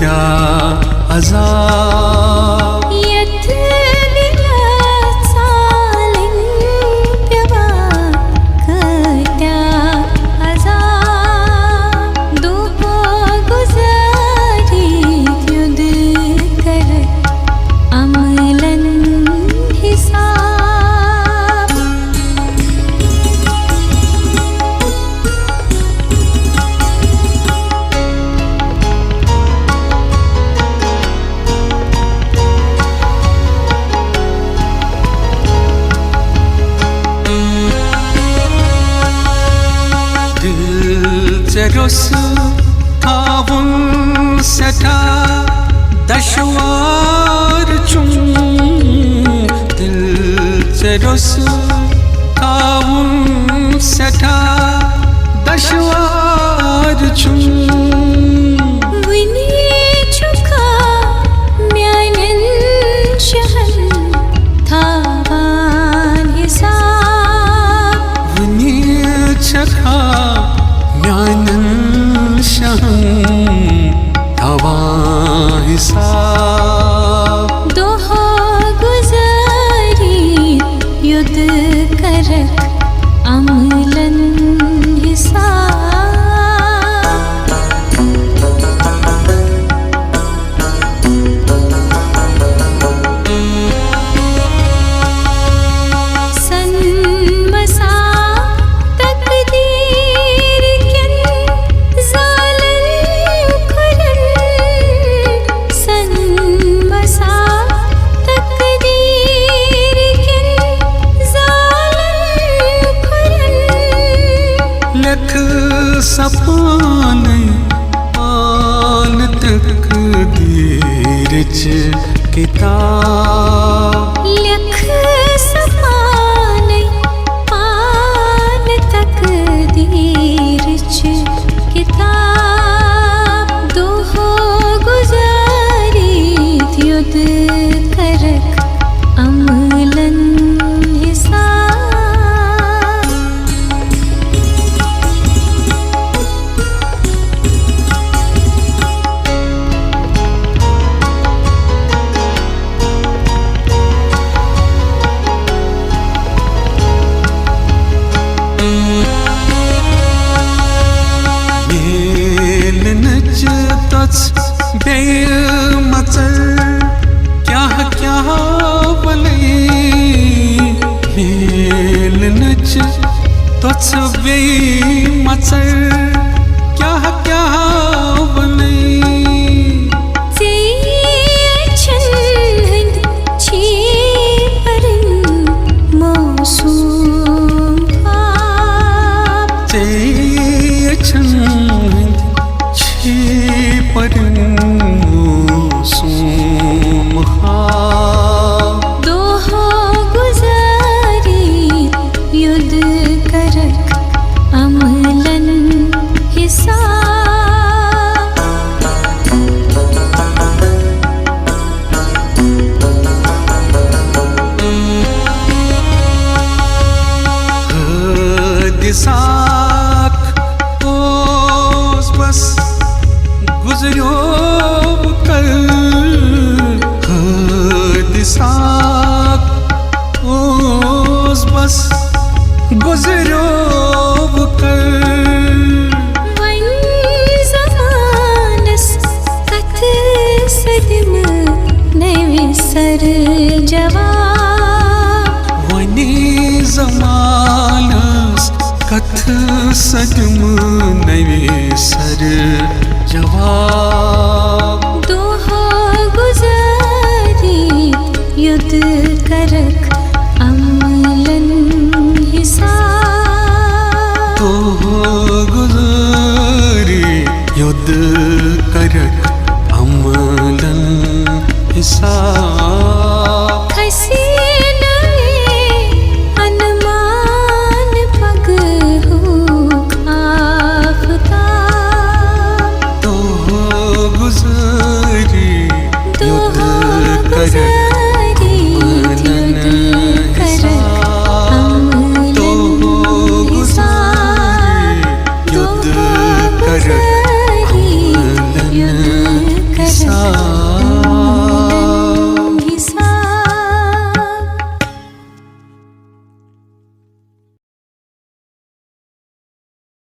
क्या अज़ाब थावुन सठा दशवार चुम दिल चरुस थावुन सठा दशवार चुम विनी चुका म्यानन शहन थावान हिसाब विनी चुका म्यानन हवा हिसाब दोह गुज़ारिथ युद्ध करक अमलन हिसाब सन्मसा सपाने आन तकदीर च किताब लिख सपाने आन तकदीर च किताब दोह गुज़ारिथ युद्ध करक अमलन बेमचल क्या क्या बने मेल नच तुझ बेमचल क्या क्या बने दोह गुज़ारिथ युद्ध करक अमलन हिसाब दिसाक ओस बस गुज़रियो कल दिसाक ओस बस गुज़रियो कल वन ज़मानस कथ सदम नवे सर जवाब वनी ज़मानस कथ सदम नवे सर जवाब